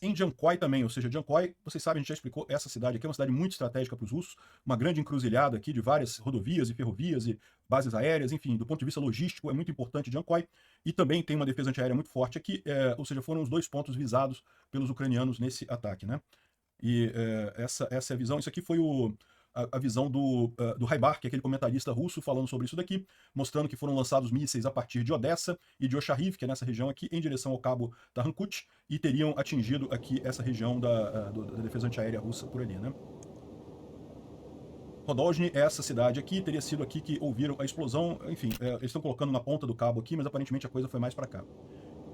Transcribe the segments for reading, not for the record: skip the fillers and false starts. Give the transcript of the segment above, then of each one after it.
em Jankoy também, ou seja, Jankoy, vocês sabem, a gente já explicou, essa cidade aqui é uma cidade muito estratégica para os russos, uma grande encruzilhada aqui de várias rodovias e ferrovias e bases aéreas, enfim, do ponto de vista logístico é muito importante Jankoy, e também tem uma defesa antiaérea muito forte aqui, ou seja, foram os dois pontos visados pelos ucranianos nesse ataque, né? E essa é a visão, isso aqui foi a visão do Haibar, que é aquele comentarista russo, falando sobre isso daqui, mostrando que foram lançados mísseis a partir de Odessa e de Oshariv, que é nessa região aqui, em direção ao cabo Tarrankut, e teriam atingido aqui essa região da defesa antiaérea russa por ali, né? Rodolzhny é essa cidade aqui, teria sido aqui que ouviram a explosão, enfim, eles estão colocando na ponta do cabo aqui, mas aparentemente a coisa foi mais para cá.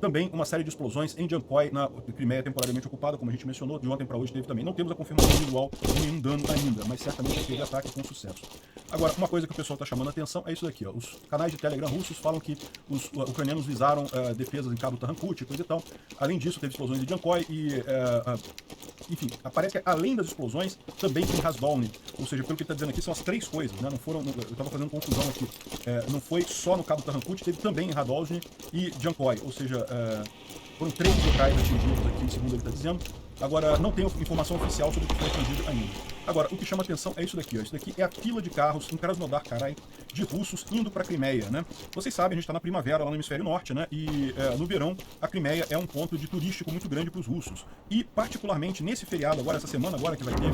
Também uma série de explosões em Jankoy, na Crimeia temporariamente ocupada, como a gente mencionou, de ontem para hoje teve também. Não temos a confirmação visual de nenhum dano ainda, mas certamente teve ataque com sucesso. Agora, uma coisa que o pessoal está chamando a atenção é isso daqui, ó. Os canais de Telegram russos falam que os ucranianos visaram defesas em Cabo Tarrankut e coisa e tal. Além disso, teve explosões em Jankoy e, enfim, aparece que além das explosões, também tem Razdolny. Ou seja, pelo que ele está dizendo aqui, são as três coisas, né? Não foram, eu estava fazendo confusão aqui. Não foi só no Cabo Tarrankut, teve também em Radolzhny e Jankoy. Ou seja, foram 3 locais atingidos aqui, segundo ele está dizendo. Agora, não tem informação oficial sobre o que foi atingido ainda. Agora, o que chama atenção é isso daqui, ó. Isso daqui é a fila de carros em Krasnodar Krai de russos indo para a Crimeia, né? Vocês sabem, a gente está na primavera lá no hemisfério norte, né? E no verão, a Crimeia é um ponto de turístico muito grande para os russos. E, particularmente, nesse feriado agora, essa semana agora, que vai ter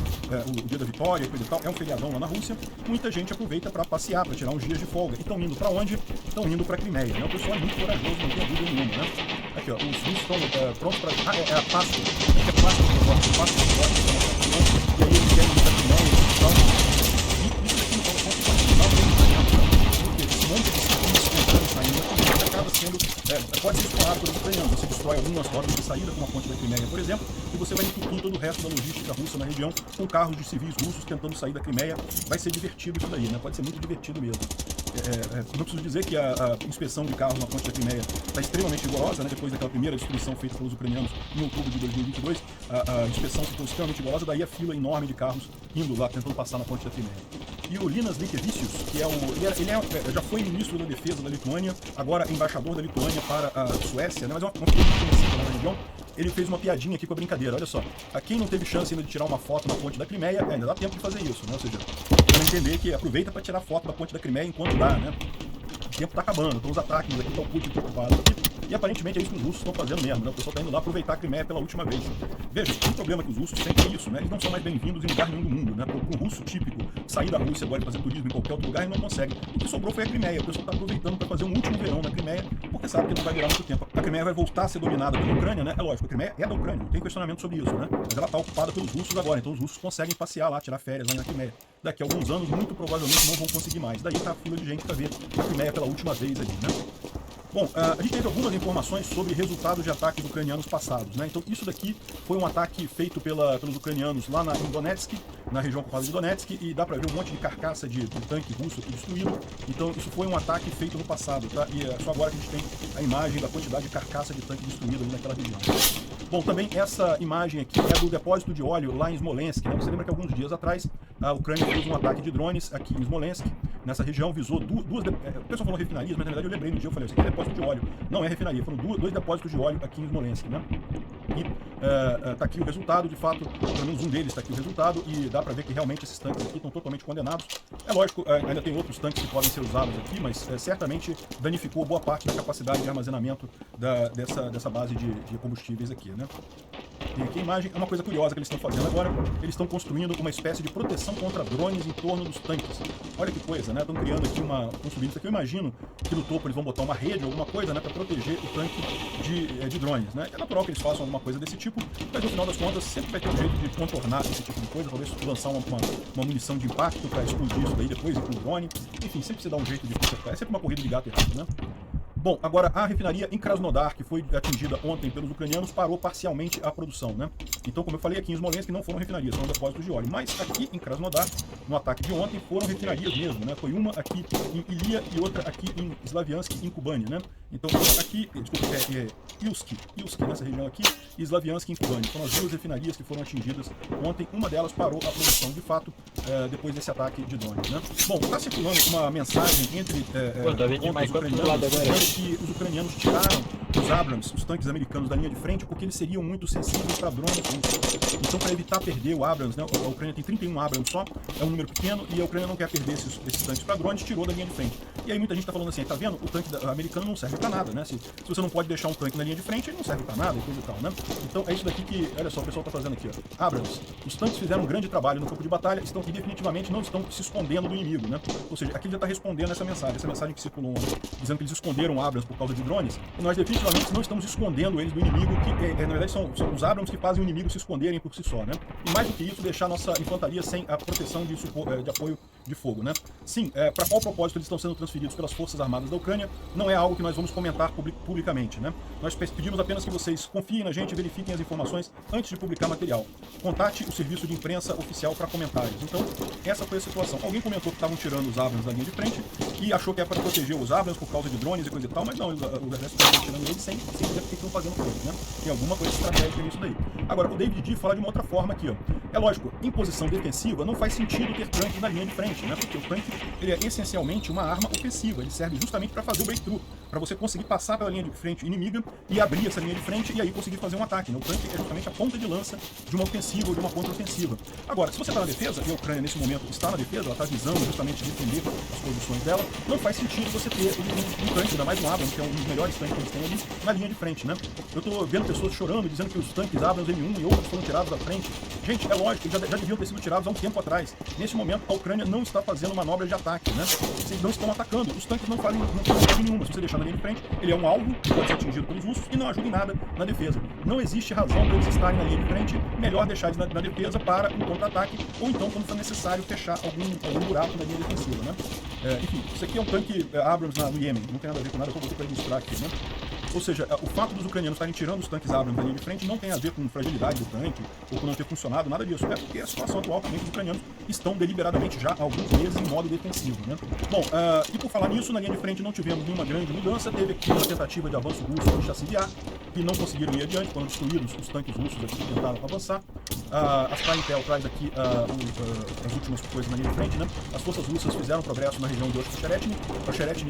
o Dia da Vitória e coisa e tal, é um feriadão lá na Rússia, muita gente aproveita para passear, para tirar uns dias de folga. E estão indo para onde? Estão indo para a Crimeia, né? O pessoal é muito corajoso, não tem dúvida nenhuma, né? Aqui, ó, os russos estão prontos para... é a Páscoa. É a Páscoa que eu Páscoa que eu e aí eles querem ir para a Crimeia e tal. E isso aqui não é um ponto particular porque esse monte de civis entrando e saindo aqui acaba sendo... pode ser explorado pelos ucranianos. Você destrói algumas rotas de saída, como a ponte da Crimeia, por exemplo, e você vai entupir todo o resto da logística russa na região com carros de civis russos tentando sair da Crimeia. Vai ser divertido isso daí, né? Pode ser muito divertido mesmo. Não preciso dizer que a inspeção de carros na ponte da Crimeia está extremamente rigorosa, né? Depois daquela primeira destruição feita pelos ucranianos em outubro de 2022, a inspeção ficou extremamente rigorosa, daí a fila enorme de carros indo lá, tentando passar na ponte da Crimeia. E o Linas Linkevicius, que é ele já foi ministro da defesa da Lituânia, agora embaixador da Lituânia para a Suécia, né? Mas é uma figura conhecida lá na região. Ele fez uma piadinha aqui com a brincadeira, olha só. A quem não teve chance ainda de tirar uma foto na ponte da Crimeia, ainda dá tempo de fazer isso, né? Ou seja, para entender que aproveita para tirar foto da ponte da Crimeia enquanto dá, né? O tempo tá acabando, estão os ataques aqui, está o Putin preocupado aqui. E aparentemente é isso que os russos estão fazendo mesmo, né? O pessoal está indo lá aproveitar a Crimeia pela última vez. Veja, um problema que os russos sempre é isso, né? Eles não são mais bem-vindos em lugar nenhum do mundo, né? Para um russo típico sair da Rússia agora e fazer turismo em qualquer outro lugar, ele não consegue. O que sobrou foi a Crimeia. O pessoal está aproveitando para fazer um último verão na Crimeia, porque sabe que não vai durar muito tempo. A Crimeia vai voltar a ser dominada pela Ucrânia, né? É lógico, a Crimeia é da Ucrânia, não tem questionamento sobre isso, né? Mas ela está ocupada pelos russos agora, então os russos conseguem passear lá, tirar férias lá na Crimeia. Daqui a alguns anos, muito provavelmente não vão conseguir mais. Daí tá a fila de gente para ver a Crimeia pela última vez ali, né? Bom, a gente teve algumas informações sobre resultados de ataques ucranianos passados, né? Então isso daqui foi um ataque feito pelos ucranianos lá em Donetsk, na região ocupada de Donetsk, e dá para ver um monte de carcaça de tanque russo aqui destruído. Então isso foi um ataque feito no passado, tá? E é só agora que a gente tem a imagem da quantidade de carcaça de tanque destruído ali naquela região. Bom, também essa imagem aqui é do depósito de óleo lá em Smolensk, né? Você lembra que alguns dias atrás a Ucrânia fez um ataque de drones aqui em Smolensk, nessa região, visou duas... O pessoal falou refinarias, mas na verdade eu lembrei no dia, eu falei, isso aqui é depósito de óleo, não é refinaria, foram dois depósitos de óleo aqui em Smolensk, né? E tá aqui o resultado, de fato, pelo menos um deles tá aqui o resultado, e dá para ver que realmente esses tanques aqui estão totalmente condenados. É lógico, ainda tem outros tanques que podem ser usados aqui, mas certamente danificou boa parte da capacidade de armazenamento dessa base de combustíveis aqui, né? E aqui a imagem é uma coisa curiosa que eles estão fazendo agora. Eles estão construindo uma espécie de proteção contra drones em torno dos tanques. Olha que coisa, né? Estão criando aqui estão subindo isso aqui. Eu imagino que no topo eles vão botar uma rede, alguma coisa, né? Para proteger o tanque de drones, né? É natural que eles façam alguma coisa desse tipo, mas no final das contas sempre vai ter um jeito de contornar esse tipo de coisa. Talvez lançar uma munição de impacto para explodir isso daí depois e com o drone. Enfim, sempre se dá um jeito de consertar. É sempre uma corrida de gato e rato, né? Bom, agora a refinaria em Krasnodar, que foi atingida ontem pelos ucranianos, parou parcialmente a produção, né? Então, como eu falei, aqui em Smolensk não foram refinarias, foram depósitos de óleo. Mas aqui em Krasnodar, no ataque de ontem, foram refinarias mesmo, né? Foi uma aqui em Ilia e outra aqui em Slaviansk, em Kubani, né? Então, aqui, desculpa, Ilsk, nessa região aqui, e Slaviansk, em Kubani. São as duas refinarias que foram atingidas ontem. Uma delas parou a produção, de fato, depois desse ataque de drones, né? Bom, está circulando uma mensagem entre os ucranianos que os ucranianos tiraram os Abrams, os tanques americanos, da linha de frente, porque eles seriam muito sensíveis para drones russos. Então, para evitar perder o Abrams, né, a Ucrânia tem 31 Abrams só, é um número pequeno, e a Ucrânia não quer perder esses tanques para drones, tirou da linha de frente. E aí muita gente está falando assim, tá vendo? O tanque americano não serve para nada, né? Se você não pode deixar um tanque na linha de frente, ele não serve para nada e coisa e tal, né? Então é isso daqui que, olha só, o pessoal está fazendo aqui, ó. Abrams, os tanques fizeram um grande trabalho no campo de batalha, estão e definitivamente não estão se escondendo do inimigo, né? Ou seja, aqui ele já está respondendo essa mensagem que circulou ontem, dizendo que eles esconderam Abrams por causa de drones, e nós definitivamente não estamos escondendo eles do inimigo, que na verdade são os Abrams que fazem o inimigo se esconderem por si só, né? E mais do que isso, deixar nossa infantaria sem a proteção de apoio de fogo, né? Sim, para qual propósito eles estão sendo transferidos pelas Forças Armadas da Ucrânia, não é algo que nós vamos comentar publicamente, né? Nós pedimos apenas que vocês confiem na gente e verifiquem as informações antes de publicar material. Contate o serviço de imprensa oficial para comentários. Então, essa foi a situação. Alguém comentou que estavam tirando os Abrams da linha de frente e achou que é para proteger os Abrams por causa de drones e coisa e tal, mas não, o exército está tirando eles sem dizer o que estão fazendo com eles, né? Tem alguma coisa estratégica nisso daí. Agora, o David D fala de uma outra forma aqui, ó. É lógico, em posição defensiva não faz sentido ter tanques na linha de frente, né? Porque o tanque, ele é essencialmente uma arma ofensiva, ele serve justamente para fazer o breakthrough, para você conseguir passar pela linha de frente inimiga e abrir essa linha de frente e aí conseguir fazer um ataque, né? O tanque é justamente a ponta de lança de uma ofensiva ou de uma contra-ofensiva. Agora, se você está na defesa, e a Ucrânia nesse momento está na defesa, ela está visando justamente defender as posições dela, não faz sentido você ter um tanque, ainda mais um Abrams, que é um dos melhores tanques que eles têm ali, na linha de frente, né? Eu estou vendo pessoas chorando, dizendo que os tanques Abrams M1 e outros foram tirados da frente. Gente, é lógico, eles já deviam ter sido tirados há um tempo atrás. Nesse momento, a Ucrânia não está fazendo manobras de ataque, né? Vocês não estão atacando. Os tanques não fazem nenhuma. Se você deixar na linha de frente, ele é um alvo que pode ser atingido pelos russos e não ajuda em nada na defesa. Não existe razão para eles estarem na linha de frente. Melhor deixar eles na defesa para um contra-ataque ou então, quando for necessário, fechar algum buraco na linha defensiva, né? Enfim, isso aqui é um tanque Abrams no Iêmen. Não tem nada a ver com nada que eu vou ilustrar aqui, né? Ou seja, o fato dos ucranianos estarem tirando os tanques Abrams da linha de frente não tem a ver com fragilidade do tanque ou com não ter funcionado, nada disso. É porque a situação atual também que os ucranianos estão deliberadamente já há alguns meses em modo defensivo, né? Bom, e por falar nisso, na linha de frente não tivemos nenhuma grande mudança. Teve aqui uma tentativa de avanço russo de Chassiviar, que não conseguiram ir adiante, foram destruídos os tanques russos aqui que tentaram avançar. A Sky Intel traz aqui as últimas coisas na linha de frente, né? As forças russas fizeram progresso na região de Oshcheretny,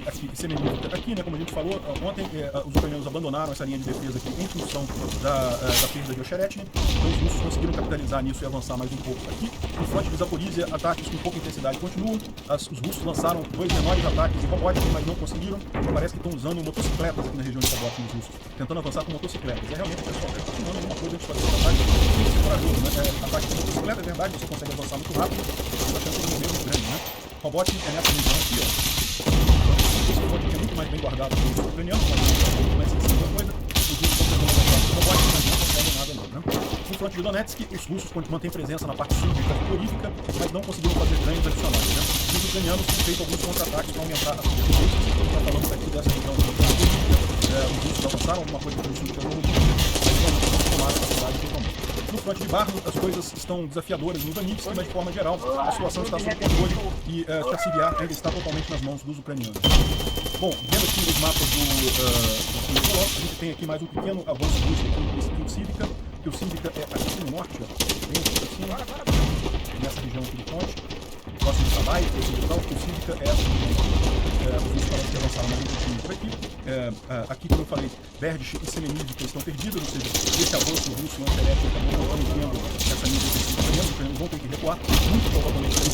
aqui, Semenivka aqui, né? Como a gente falou, ontem os ucranianos abandonaram essa linha de defesa aqui em função da perda de Oshcheretny. Então os russos conseguiram capitalizar nisso e avançar mais um pouco aqui. No fronte de Zaporizhia, ataques com pouca intensidade continuam. Os russos lançaram 2 menores ataques em Robotyne, mas não conseguiram. Parece que estão usando motocicletas aqui na região de Robotyne, os russos, tentando avançar com motocicletas. É realmente, pessoal, está filmando alguma coisa antes de fazer esse ataque. Tem que ser corajoso, né? Ataque com motocicleta, é verdade, você consegue avançar muito rápido, mas a chance de morrer é muito grande, né? Robotyne é nessa região aqui, ó. Esse Robotyne é muito mais bem guardado que os ucranianos, mas é muito mais sensível a coisa. Os russos estão tentando avançar com o Robotyne, mas não conseguem nada não, né? No fronte de Donetsk, os russos mantêm presença na parte sul de Kharkiv, mas não conseguiram fazer ganhos adicionais, né? E os ucranianos têm feito alguns contra-ataques para aumentar as defesas. Está falando aqui dessa região de Kharkiv. Os russos avançaram alguma coisa que os russos não mas não tomaram a cidade totalmente. No fronte de Barno, as coisas estão desafiadoras no Donetsk, mas de forma geral, a situação está sob controle e Chassiviar ainda está totalmente nas mãos dos ucranianos. Bom, vendo aqui os mapas do a gente tem aqui mais um pequeno avanço russo aqui no Civica, que o Civica é aqui no norte, ó, bem aqui acima, nessa região aqui do fronte, próximo de Sabai, que o Civica é essa região. Os russos parecem que avançaram mais um pouquinho por aqui. Aqui, como eu falei, Berdish e Semenivka estão perdidos, ou seja, esse avanço russo não oferece acabou não mantendo essa linha defensiva ucraniana. Os ucranianos vão ter que recuar, muito provavelmente para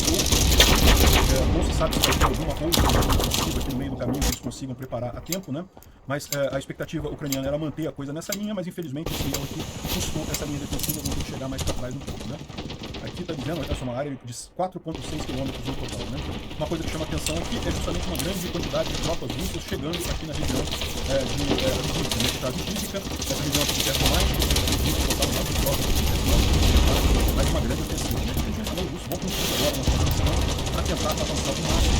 não se sabe se vai ter alguma coisa defensiva aqui no meio do caminho que eles consigam preparar a tempo, né? Mas a expectativa ucraniana era manter a coisa nessa linha, mas infelizmente esse erro aqui custou essa linha defensiva, vão ter que chegar mais para trás um pouco, né? Aqui está dizendo, essa é uma área de 4,6 km no total, né? Uma coisa que chama atenção aqui é justamente uma grande quantidade de tropas russas chegando aqui na região de Física, essa região aqui perto mais, mais uma grande ofensiva, né? Os russos vão conseguir agora uma posição para tentar avançar o máximo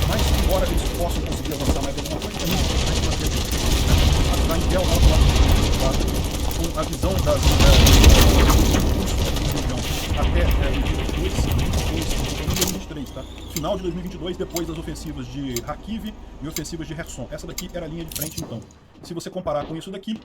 mas embora eles possam conseguir avançar mais alguma coisa, é muito importante manter a Intel não com a visão das até 2023, tá? Final de 2022, depois das ofensivas de Kharkiv e ofensivas de Kherson. Essa daqui era a linha de frente, então. se você comparar com isso daqui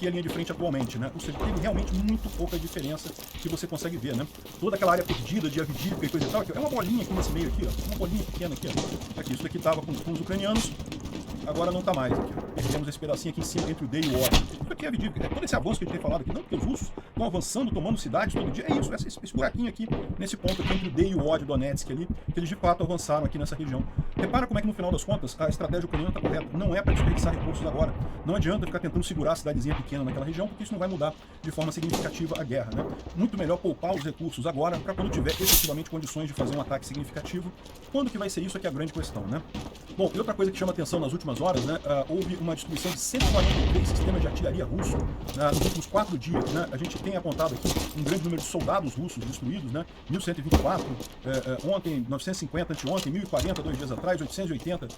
é a linha de frente atualmente, né? Ou seja, tem realmente muito pouca diferença que você consegue ver, né? Toda aquela área perdida de Avdiivka e coisa e tal, é uma bolinha aqui nesse meio aqui, ó, uma bolinha pequena aqui, ó. Aqui, isso daqui tava com os ucranianos, agora não tá mais aqui, ó. Perdemos esse pedacinho aqui em cima entre o D e o O. Isso aqui é Avdiivka, todo esse avanço que a gente tem falado aqui, não, porque os russos estão avançando, tomando cidades todo dia, é isso, esse buraquinho aqui, nesse ponto aqui entre o D e o O de Donetsk ali, que eles de fato avançaram aqui nessa região. Repara como é que no final das contas a estratégia ucraniana está correta, não é para desperdiçar recursos agora, não adianta ficar tentando segurar a cidadezinha pequena naquela região, porque isso não vai mudar de forma significativa a guerra, né? Muito melhor poupar os recursos agora para quando tiver efetivamente condições de fazer um ataque significativo. Quando que vai ser isso é que é a grande questão, né? Bom, e outra coisa que chama atenção nas últimas horas, né? Houve uma destruição de 143 sistemas de artilharia russo nos últimos 4 dias, né? A gente tem apontado aqui um grande número de soldados russos destruídos, né? 1.124, ontem 950, anteontem 1.040, 2 dias atrás, 880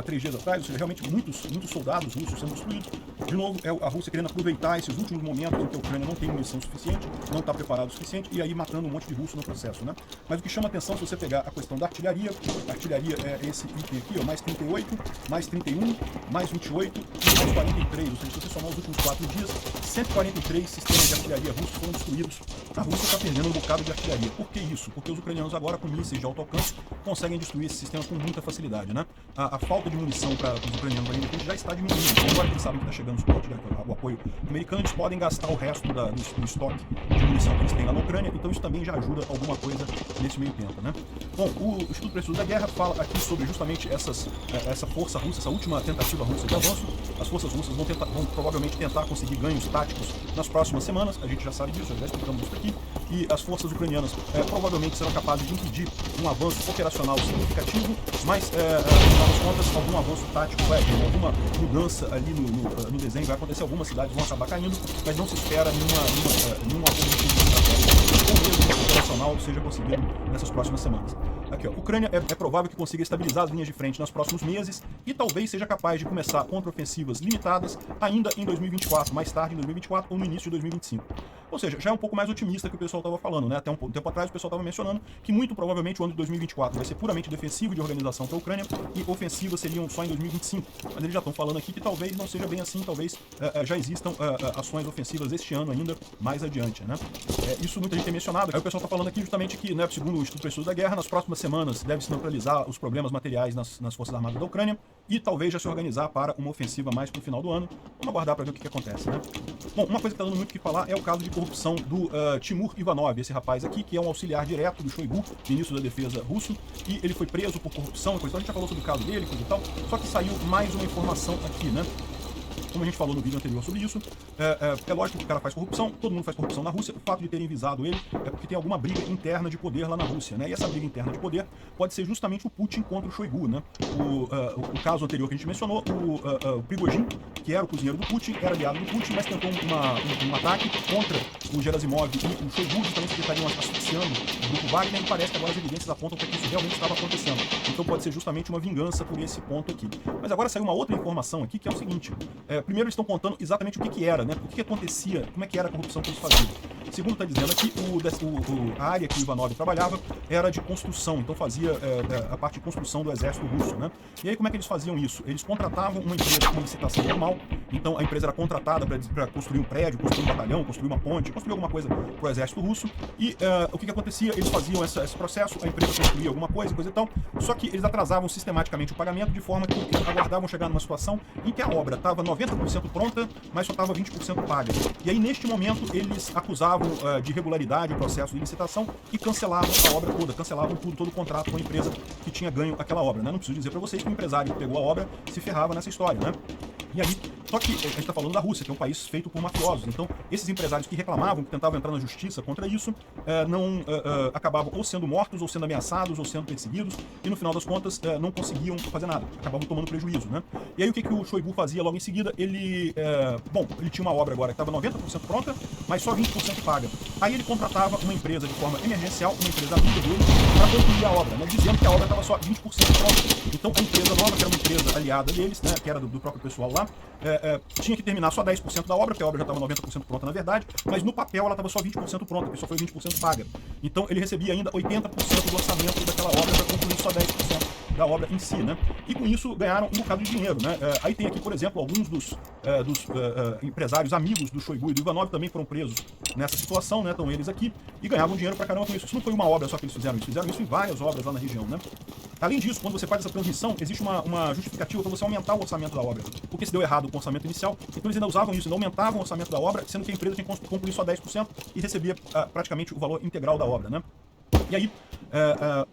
3 dias atrás, ou seja, realmente muitos soldados russos sendo destruídos. De novo, é a Rússia querendo aproveitar esses últimos momentos em que a Ucrânia não tem munição suficiente, não está preparado o suficiente, e aí matando um monte de russo no processo, né? Mas o que chama atenção, se você pegar a questão da artilharia, a artilharia é esse item aqui, ó, mais 38, mais 31, mais 28 e mais 43, ou seja, se você somar os últimos 4 dias, 143 sistemas de artilharia russos foram destruídos. A Rússia está perdendo um bocado de artilharia. Por que isso? Porque os ucranianos agora, com mísseis de alto alcance, conseguem destruir esses sistemas com muita facilidade, né? A falta de munição para os ucranianos ali já está diminuindo. Agora que eles sabem que está chegando o apoio americano, eles podem gastar o resto do estoque de munição que eles têm lá na Ucrânia, então isso também já ajuda alguma coisa nesse meio tempo, né? Bom, o Instituto Preciso da Guerra fala aqui sobre justamente essa força russa, essa última tentativa russa de avanço. As forças russas vão provavelmente tentar conseguir ganhos táticos nas próximas semanas, a gente já sabe disso, já explicamos isso aqui, e as forças ucranianas provavelmente serão capazes de impedir um avanço operacional significativo, mas, no final das contas, algum avanço tático vai haver, alguma mudança ali no desenho, vai acontecer, algumas cidades vão acabar caindo, mas não se espera nenhum avanço operacional seja conseguido nessas próximas semanas. Aqui, ó, Ucrânia é provável que consiga estabilizar as linhas de frente nos próximos meses e talvez seja capaz de começar contraofensivas limitadas ainda em 2024, mais tarde em 2024 ou no início de 2025. Ou seja, já é um pouco mais otimista que o pessoal estava falando, né? Até um tempo atrás o pessoal estava mencionando que muito provavelmente o ano de 2024 vai ser puramente defensivo de organização para a Ucrânia e ofensivas seriam só em 2025. Mas eles já estão falando aqui que talvez não seja bem assim, talvez já existam ações ofensivas este ano ainda mais adiante, né? Isso muita gente tem mencionado. Aí o pessoal está falando aqui justamente que, né, segundo o Instituto Preciso da Guerra, nas próximas semanas deve-se neutralizar os problemas materiais nas Forças Armadas da Ucrânia e talvez já se organizar para uma ofensiva mais para o final do ano. Vamos aguardar para ver o que acontece, né? Bom, uma coisa que está dando muito o que falar é o caso de corrupção do Timur Ivanov, esse rapaz aqui, que é um auxiliar direto do Shoigu, ministro da Defesa russo, e ele foi preso por corrupção, coisa. A gente já falou sobre o caso dele, coisa e tal, só que saiu mais uma informação aqui, né? Como a gente falou no vídeo anterior sobre isso, é lógico que o cara faz corrupção, todo mundo faz corrupção na Rússia. O fato de terem visado ele é porque tem alguma briga interna de poder lá na Rússia, né? E essa briga interna de poder pode ser justamente o Putin contra o Shoigu, né? O caso anterior que a gente mencionou, o Prigozhin, que era o cozinheiro do Putin, era aliado do Putin, mas tentou um ataque contra o Gerasimov e o Shoigu, justamente porque estariam asfixiando o grupo Wagner, e parece que agora as evidências apontam para que isso realmente estava acontecendo. Então pode ser justamente uma vingança por esse ponto aqui. Mas agora saiu uma outra informação aqui, que é o seguinte. Primeiro eles estão contando exatamente o que era, né? O que acontecia, como é que era a corrupção que eles faziam. Segundo está dizendo aqui, a área que o Ivanov trabalhava era de construção, então fazia a parte de construção do exército russo, né? E aí como é que eles faziam isso? Eles contratavam uma empresa com licitação normal, então a empresa era contratada para construir um prédio, construir um batalhão, construir uma ponte, construir alguma coisa para o exército russo, e o que acontecia? Eles faziam esse processo, a empresa construía alguma coisa e tal, só que eles atrasavam sistematicamente o pagamento de forma que eles aguardavam chegar numa situação em que a obra estava 90% pronta, mas só estava 20% paga. E aí neste momento eles acusavam de irregularidade o processo de licitação e cancelavam a obra toda, cancelavam tudo, todo o contrato com a empresa que tinha ganho aquela obra, né? Não preciso dizer para vocês que o empresário que pegou a obra se ferrava nessa história, né? E aí, só que a gente está falando da Rússia, que é um país feito por mafiosos. Então, esses empresários que reclamavam, que tentavam entrar na justiça contra isso, acabavam ou sendo mortos, ou sendo ameaçados, ou sendo perseguidos, e no final das contas não conseguiam fazer nada, acabavam tomando prejuízo, né? E aí o que o Shoigu fazia logo em seguida? Ele tinha uma obra agora que estava 90% pronta, mas só 20% paga. Aí ele contratava uma empresa de forma emergencial, uma empresa amiga dele, para concluir a obra, né? Dizendo que a obra estava só 20% pronta. Então a empresa nova, que era uma empresa aliada deles, né? Que era do próprio pessoal lá, tinha que terminar só 10% da obra, porque a obra já estava 90% pronta na verdade, mas no papel ela estava só 20% pronta, porque só foi 20% paga. Então ele recebia ainda 80% do orçamento daquela obra para concluir só 10%. da obra em si, né? E com isso ganharam um bocado de dinheiro, né? Aí tem aqui, por exemplo, alguns dos empresários amigos do Shoigu e do Ivanov também foram presos nessa situação, né? Estão eles aqui e ganhavam dinheiro pra caramba com isso. Isso não foi uma obra só que eles fizeram isso em várias obras lá na região, né? Além disso, quando você faz essa transmissão, existe uma justificativa para você aumentar o orçamento da obra. Porque se deu errado com o orçamento inicial, então eles ainda usavam isso, ainda aumentavam o orçamento da obra, sendo que a empresa tinha que concluir só 10% e recebia praticamente o valor integral da obra, né? E aí,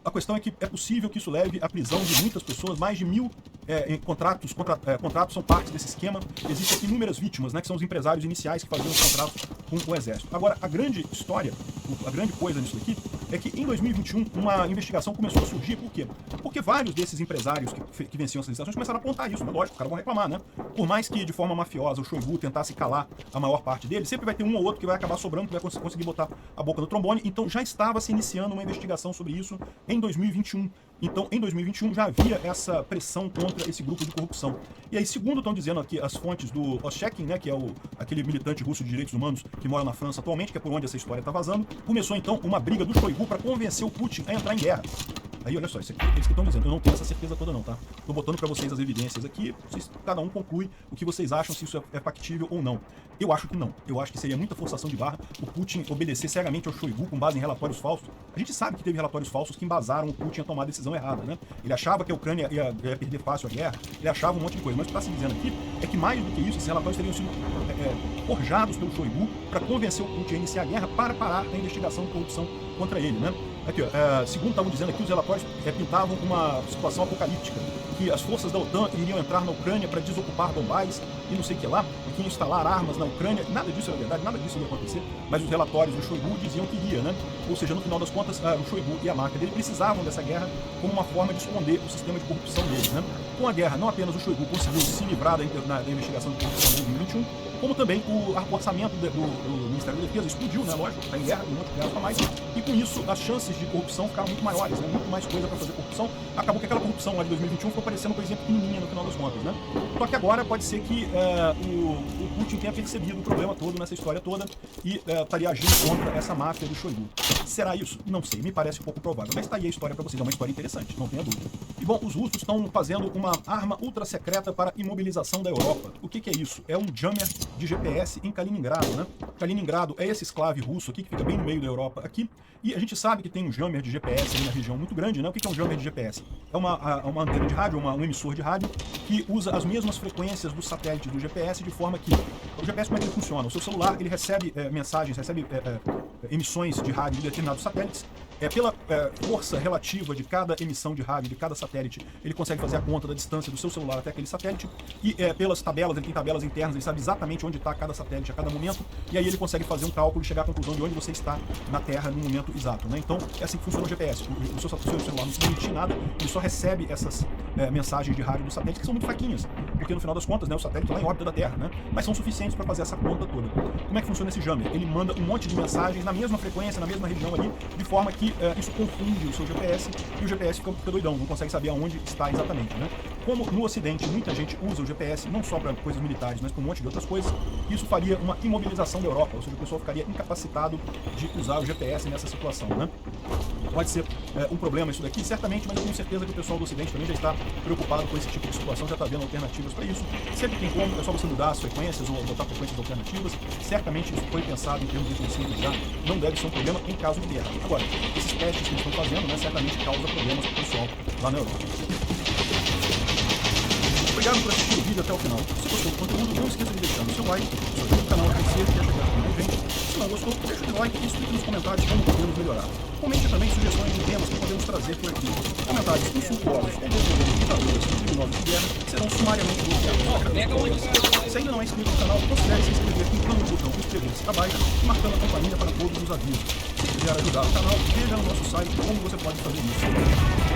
a questão é que é possível que isso leve à prisão de muitas pessoas, mais de 1.000 contratos são parte desse esquema. Existem aqui inúmeras vítimas, né, que são os empresários iniciais que faziam os contratos com o Exército. Agora, a grande história, a grande coisa nisso daqui, é que em 2021 uma investigação começou a surgir. Por quê? Porque vários desses empresários que venciam essas licitações começaram a apontar isso, né? Lógico, os caras vão reclamar, né? Por mais que de forma mafiosa o Shoigu tentasse calar a maior parte deles, sempre vai ter um ou outro que vai acabar sobrando, que vai conseguir botar a boca no trombone. Então já estava se iniciando uma investigação sobre isso em 2021. Então, em 2021 já havia essa pressão contra esse grupo de corrupção. E aí, segundo estão dizendo aqui as fontes do Ossekin, né, que é aquele militante russo de direitos humanos que mora na França atualmente, que é por onde essa história está vazando, começou então uma briga do Shoigu para convencer o Putin a entrar em guerra. Aí, olha só, isso aqui, eles que estão dizendo, eu não tenho essa certeza toda não, tá? Tô botando para vocês as evidências aqui, cada um conclui o que vocês acham, se isso é factível ou não. Eu acho que não. Eu acho que seria muita forçação de barra o Putin obedecer cegamente ao Shoigu com base em relatórios falsos. A gente sabe que teve relatórios falsos que embasaram o Putin a tomar a decisão errada, né? Ele achava que a Ucrânia ia perder fácil a guerra, ele achava um monte de coisa. Mas o que está se dizendo aqui é que mais do que isso, esses relatórios teriam sido forjados pelo Shoigu para convencer o Putin a iniciar a guerra para parar a investigação de corrupção contra ele, né? Aqui, ó, segundo estavam dizendo aqui, os relatórios pintavam uma situação apocalíptica, que as forças da OTAN iriam entrar na Ucrânia para desocupar Donbás e não sei o que lá, e que instalar armas na Ucrânia. Nada disso era verdade, nada disso ia acontecer, mas os relatórios do Shoigu diziam que iria, né? Ou seja, no final das contas, o Shoigu e a máquina dele precisavam dessa guerra como uma forma de esconder o sistema de corrupção deles, né? Com a guerra, não apenas o Shoigu conseguiu se livrar da investigação de corrupção em 2021, como também o orçamento do Ministério da Defesa explodiu, né? Lógico, está em guerra, um monte de guerra para mais, e com isso as chances de corrupção ficaram muito maiores, né? Muito mais coisa para fazer corrupção. Acabou que aquela corrupção lá de 2021 ficou parecendo uma coisinha pequenininha no final das contas, né? Só que agora pode ser que o Putin tenha percebido o problema todo nessa história toda e estaria agindo contra essa máfia do Shoigu. Será isso? Não sei, me parece um pouco provável, mas está aí a história para vocês, é uma história interessante, não tenha dúvida. E bom, os russos estão fazendo uma arma ultra secreta para imobilização da Europa. O que é isso? É um jammer de GPS em Kaliningrado, né? Kaliningrado é esse esclave russo aqui que fica bem no meio da Europa aqui, e a gente sabe que tem um jammer de GPS ali na região muito grande, né? O que é um jammer de GPS? É uma antena de rádio, um emissor de rádio que usa as mesmas frequências dos satélites do GPS, de forma que o GPS, como é que ele funciona? O seu celular, ele recebe mensagens, recebe emissões de rádio de determinados satélites. Pela força relativa de cada emissão de rádio, de cada satélite, ele consegue fazer a conta da distância do seu celular até aquele satélite, e pelas tabelas, ele tem tabelas internas, ele sabe exatamente onde está cada satélite a cada momento, e aí ele consegue fazer um cálculo e chegar à conclusão de onde você está na Terra no momento exato, né? Então, é assim que funciona o GPS. O seu celular não precisa emitir nada, ele só recebe essas mensagens de rádio do satélite, que são muito fraquinhas, porque no final das contas, né, o satélite está lá em órbita da Terra, né? Mas são suficientes para fazer essa conta toda. Como é que funciona esse jammer? Ele manda um monte de mensagens na mesma frequência, na mesma região ali, de forma que isso confunde o seu GPS, e o GPS fica doidão, não consegue saber aonde está exatamente, né? Como no Ocidente muita gente usa o GPS não só para coisas militares, mas para um monte de outras coisas, isso faria uma imobilização da Europa, ou seja, o pessoal ficaria incapacitado de usar o GPS nessa situação, né? Pode ser um problema isso daqui, certamente, mas eu tenho certeza que o pessoal do Ocidente também já está preocupado com esse tipo de situação, já está vendo alternativas para isso. Sempre tem como, é só você mudar as frequências ou botar frequências alternativas. Certamente isso foi pensado em termos de princípio já, não deve ser um problema em caso de guerra. Agora, esses testes que eles estão fazendo, né, certamente causam problemas para o pessoal lá na Europa. Obrigado por assistir o vídeo até o final. Se gostou do conteúdo, não esqueça de deixar o seu like, se inscrever no canal para crescer e chegar com mais gente. Se não gostou, deixa o like e explique nos comentários como podemos melhorar. Comente também sugestões de temas que podemos trazer por aqui. Comentários insultuosos ou envolvendo ditaduras e criminosos de guerra serão sumariamente bloqueados. Se ainda não é inscrito no canal, considere se inscrever clicando no botão inscrever-se abaixo e marcando a campanha para todos os avisos. Se quiser ajudar o canal, veja no nosso site como você pode fazer isso.